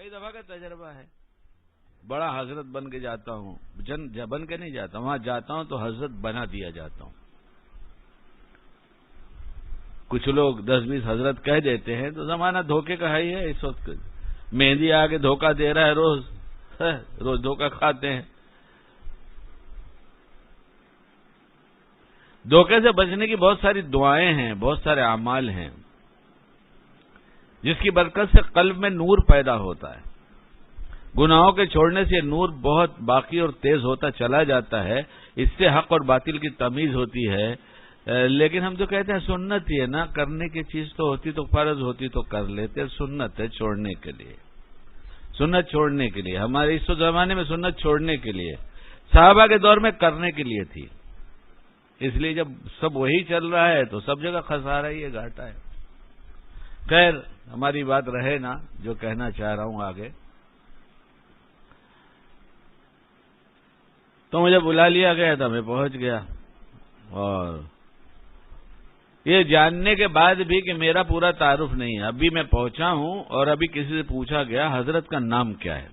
کئی دفعہ کا تجربہ ہے. بڑا حضرت بن کے جاتا ہوں، بن کے نہیں جاتا، وہاں جاتا ہوں تو حضرت بنا دیا جاتا ہوں. کچھ لوگ 10-20 حضرت کہہ دیتے ہیں تو زمانہ دھوکے کا ہی ہے. اس وقت مہندی آ کے دھوکہ دے رہا ہے، روز دھوکہ کھاتے ہیں. دھوکے سے بچنے کی بہت ساری دعائیں ہیں، بہت سارے اعمال ہیں جس کی برکت سے قلب میں نور پیدا ہوتا ہے. گناہوں کے چھوڑنے سے نور بہت باقی اور تیز ہوتا چلا جاتا ہے. اس سے حق اور باطل کی تمیز ہوتی ہے. لیکن ہم جو کہتے ہیں سنت ہی ہے نا، کرنے کی چیز تو ہوتی تو فرض ہوتی تو کر لیتے، سنت ہے چھوڑنے کے لیے. سنت چھوڑنے کے لیے، ہمارے اس زمانے میں سنت چھوڑنے کے لیے، صحابہ کے دور میں کرنے کے لیے تھی. اس لیے جب سب وہی چل رہا ہے تو سب جگہ خسارہ ہی ہے، گھاٹا ہے. خیر ہماری بات رہے نا، جو کہنا چاہ رہا ہوں آگے. تو مجھے بلا لیا گیا تھا، میں پہنچ گیا، اور یہ جاننے کے بعد بھی کہ میرا پورا تعارف نہیں ہے. ابھی میں پہنچا ہوں اور ابھی کسی سے پوچھا گیا حضرت کا نام کیا ہے.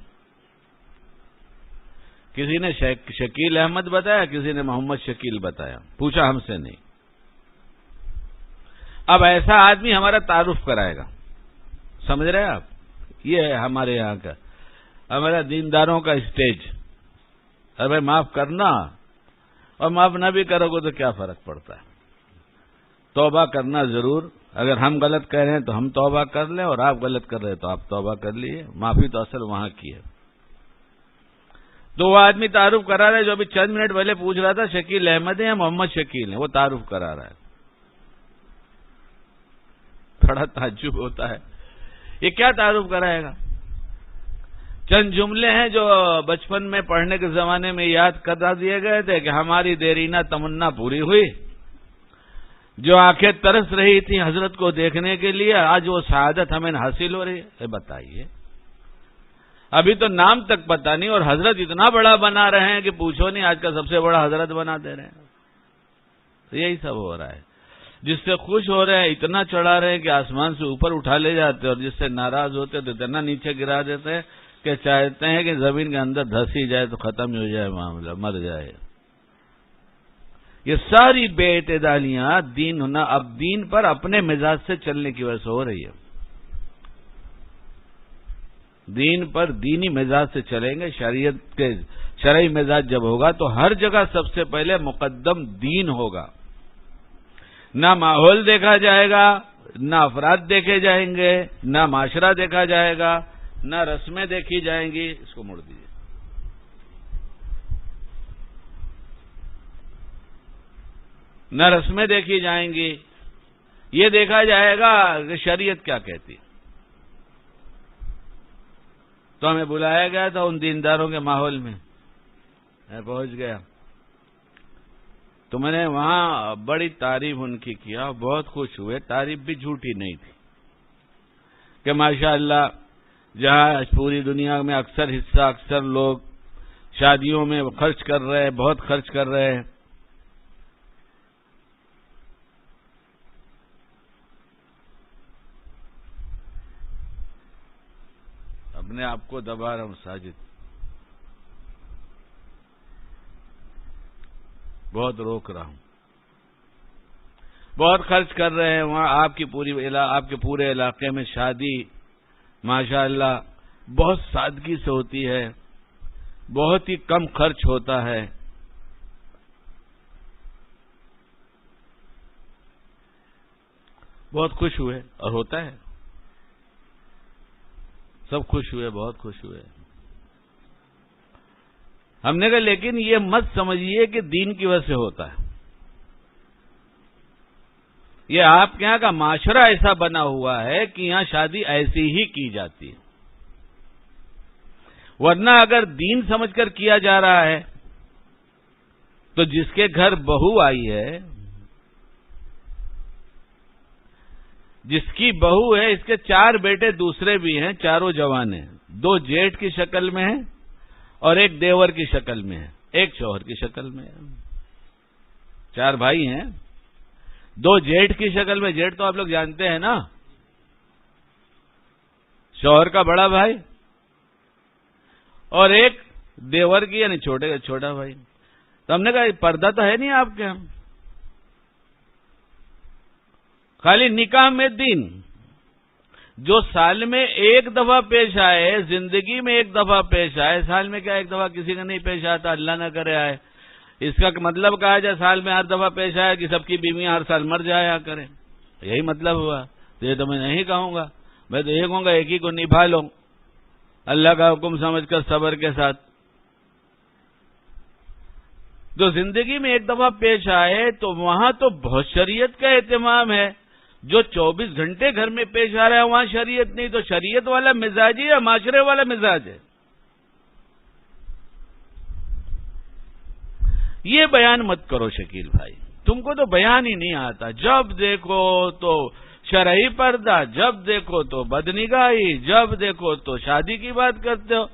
کسی نے شکیل احمد بتایا، کسی نے محمد شکیل بتایا، پوچھا ہم سے نہیں. اب ایسا آدمی ہمارا تعارف کرائے گا، سمجھ رہے ہیں آپ؟ یہ ہے ہمارے یہاں کا، ہمارا دینداروں کا اسٹیج. ارے بھائی معاف کرنا، اور معاف نہ بھی کرو گے تو کیا فرق پڑتا ہے. توبہ کرنا ضرور. اگر ہم غلط کہہ رہے ہیں تو ہم توبہ کر لیں، اور آپ غلط کر رہے ہیں تو آپ توبہ کر لیجیے. معافی تو اصل وہاں کی ہے. تو وہ آدمی تعارف کرا رہا ہے جو ابھی چند منٹ پہلے پوچھ رہا تھا شکیل احمد ہے یا محمد شکیل ہے، وہ تعارف کرا رہا ہے. بڑا تعجب ہوتا ہے، یہ کیا تعارف کرائے گا؟ چند جملے ہیں جو بچپن میں پڑھنے کے زمانے میں یاد کرا دیے گئے تھے کہ ہماری دیرینہ تمنا پوری ہوئی. جو آنکھیں ترس رہی تھی حضرت کو دیکھنے کے لیے، آج وہ سعادت ہمیں حاصل ہو رہی ہے. بتائیے، ابھی تو نام تک پتہ نہیں، اور حضرت اتنا بڑا بنا رہے ہیں کہ پوچھو نہیں، آج کا سب سے بڑا حضرت بنا دے رہے ہیں. تو یہی سب ہو رہا ہے. جس سے خوش ہو رہے ہیں اتنا چڑھا رہے ہیں کہ آسمان سے اوپر اٹھا لے جاتے، اور جس سے ناراض ہوتے تو اتنا نیچے گرا دیتے ہیں کہ چاہتے ہیں کہ زمین کے اندر دھس ہی جائے تو ختم ہو جائے معاملہ، مر جائے. یہ ساری بے اعتدالیاں اب دین پر اپنے مزاج سے چلنے کی وجہ سے ہو رہی ہے. دین پر دینی مزاج سے چلیں گے، شریعت کے شرعی مزاج جب ہوگا تو ہر جگہ سب سے پہلے مقدم دین ہوگا. نہ ماحول دیکھا جائے گا، نہ افراد دیکھے جائیں گے، نہ معاشرہ دیکھا جائے گا، نہ رسمیں دیکھی جائیں گی. اس کو موڑ دیجیے. نہ رسمیں دیکھی جائیں گی، یہ دیکھا جائے گا کہ شریعت کیا کہتی. تو ہمیں بلایا گیا تھا ان دینداروں کے ماحول میں، میں پہنچ گیا تو میں نے وہاں بڑی تعریف ان کی کیا، بہت خوش ہوئے. تعریف بھی جھوٹی نہیں تھی کہ ماشاءاللہ جہاں پوری دنیا میں اکثر لوگ شادیوں میں خرچ کر رہے ہیں، بہت خرچ کر رہے ہیں. اپنے آپ کو دبا رہا ہوں ساجد، بہت روک رہا ہوں. بہت خرچ کر رہے ہیں وہاں. آپ کے پورے علاقے میں شادی ماشاءاللہ بہت سادگی سے ہوتی ہے، بہت ہی کم خرچ ہوتا ہے. بہت خوش ہوئے، اور ہوتا ہے سب خوش ہوئے، بہت خوش ہوئے. ہم نے کہا لیکن یہ مت سمجھیے کہ دین کی وجہ سے ہوتا ہے. یہ آپ کے یہاں کا معاشرہ ایسا بنا ہوا ہے کہ یہاں شادی ایسی ہی کی جاتی ہے. ورنہ اگر دین سمجھ کر کیا جا رہا ہے تو جس کے گھر بہو آئی ہے، جس کی بہو ہے، اس کے 4 بیٹے دوسرے بھی ہیں، چاروں جوان ہیں. 2 جیٹھ کی شکل میں ہیں اور 1 دیور کی شکل میں ہے، 1 شوہر کی شکل میں ہے. 4 بھائی ہیں، 2 جیٹھ کی شکل میں. جیٹھ تو آپ لوگ جانتے ہیں نا، شوہر کا بڑا بھائی اور ایک دیور کی یعنی چھوٹے کا چھوٹا بھائی. تو ہم نے کہا پردہ تو ہے نہیں آپ کے، ہم خالی نکاح میں دین جو سال میں ایک دفعہ پیش آئے، زندگی میں ایک دفعہ پیش آئے. سال میں کیا ایک دفعہ کسی کا نہیں پیش آتا، اللہ نہ کرے آئے. اس کا مطلب کہا جائے سال میں ہر دفعہ پیش آیا کہ سب کی بیویاں ہر سال مر جایا کریں، یہی مطلب ہوا. تو یہ تو میں نہیں کہوں گا، میں تو یہ کہوں گا ایک ہی کو نبھا لو اللہ کا حکم سمجھ کر صبر کے ساتھ. جو زندگی میں ایک دفعہ پیش آئے تو وہاں تو بہت شریعت کا اہتمام ہے. جو 24 گھنٹے گھر میں پیش آ رہا ہے وہاں شریعت نہیں. تو شریعت والا مزاج ہی یا معاشرے والا مزاج ہے؟ یہ بیان مت کرو شکیل بھائی، تم کو تو بیان ہی نہیں آتا. جب دیکھو تو شرعی پردہ، جب دیکھو تو بدنگاہی، جب دیکھو تو شادی کی بات کرتے ہو.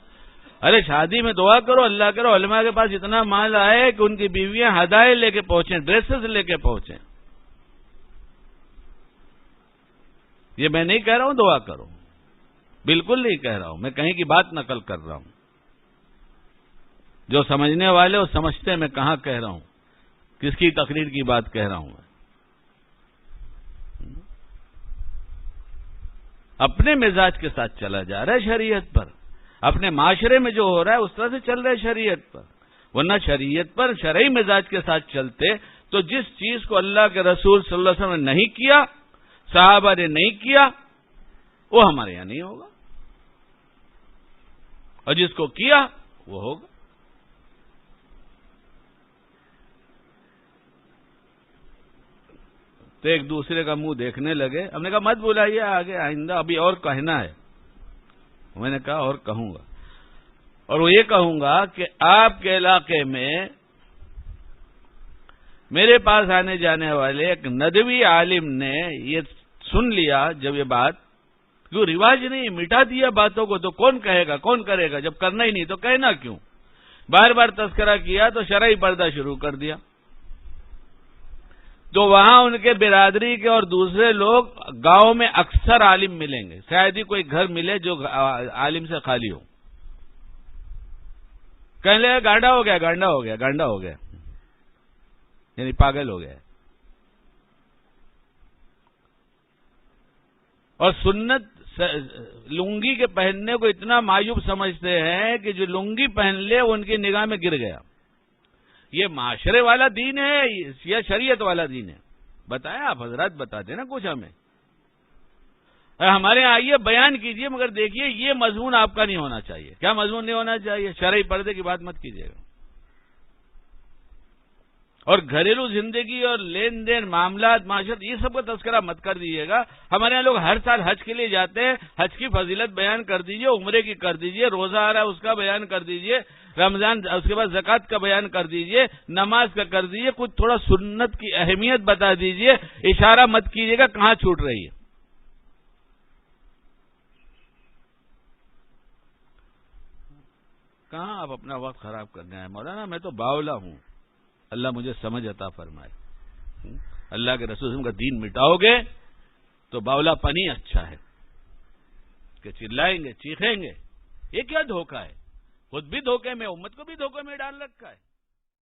ارے شادی میں دعا کرو، اللہ کرو علماء کے پاس اتنا مال آئے کہ ان کی بیویاں ہدایے لے کے پہنچیں، ڈریسز لے کے پہنچیں. یہ میں نہیں کہہ رہا ہوں دعا کرو، بالکل نہیں کہہ رہا ہوں، میں کہیں کی بات نقل کر رہا ہوں. جو سمجھنے والے وہ سمجھتے میں کہاں کہہ رہا ہوں، کس کی تقریر کی بات کہہ رہا ہوں. اپنے مزاج کے ساتھ چلا جا رہا ہے شریعت پر، اپنے معاشرے میں جو ہو رہا ہے اس طرح سے چل رہا ہے شریعت پر. ورنہ شریعت پر شرعی مزاج کے ساتھ چلتے تو جس چیز کو اللہ کے رسول صلی اللہ علیہ وسلم نے نہیں کیا، صحابہ نے نہیں کیا، وہ ہمارے یہاں نہیں ہوگا، اور جس کو کیا وہ ہوگا. تو ایک دوسرے کا منہ دیکھنے لگے. ہم نے کہا مت بلائیے آگے آئندہ، ابھی اور کہنا ہے. میں نے کہا اور کہوں گا، اور وہ یہ کہوں گا کہ آپ کے علاقے میں میرے پاس آنے جانے والے ایک ندوی عالم نے یہ سن لیا جب یہ بات، کیوں رواج نہیں، مٹا دیا باتوں کو. تو کون کہے گا، کون کرے گا؟ جب کرنا ہی نہیں تو کہنا کیوں؟ بار بار تذکرہ کیا تو شرعی پردہ شروع کر دیا. تو وہاں ان کے برادری کے اور دوسرے لوگ گاؤں میں اکثر عالم ملیں گے، شاید ہی کوئی گھر ملے جو عالم سے خالی ہو. کہنے لگے گانڈا ہو گیا، گانڈا ہو گیا، گانڈا ہو گیا، یعنی پاگل ہو گیا. اور سنت لنگی کے پہننے کو اتنا معیوب سمجھتے ہیں کہ جو لنگی پہن لے وہ ان کی نگاہ میں گر گیا. یہ معاشرے والا دین ہے یا شریعت والا دین ہے؟ بتائیں آپ حضرات، بتاتے نا کچھ ہمیں. ہمارے یہاں آئیے بیان کیجئے، مگر دیکھیے یہ مضمون آپ کا نہیں ہونا چاہیے. کیا مضمون نہیں ہونا چاہیے؟ شرعی پردے کی بات مت کیجیے گا. اور گھریلو زندگی اور لین دین معاملات معاشرت یہ سب کا تذکرہ مت کر دیجیے گا. ہمارے یہاں لوگ ہر سال حج کے لیے جاتے ہیں، حج کی فضیلت بیان کر دیجیے، عمرے کی کر دیجیے، روزہ آ رہا ہے اس کا بیان کر دیجیے، رمضان اس کے بعد زکوٰۃ کا بیان کر دیجیے، نماز کا کر دیجیے، کچھ تھوڑا سنت کی اہمیت بتا دیجیے. اشارہ مت کیجیے گا کہاں چھوٹ رہی ہے. کہاں آپ اپنا وقت خراب کرنے آئے مولانا؟ میں تو باولا ہوں، اللہ مجھے سمجھ عطا فرمائے. اللہ کے رسول کا دین مٹاؤ گے تو باولا پنی اچھا ہے کہ چلائیں گے، چیخیں گے. یہ کیا دھوکہ ہے؟ خود بھی دھوکے میں، امت کو بھی دھوکے میں ڈال رکھا ہے.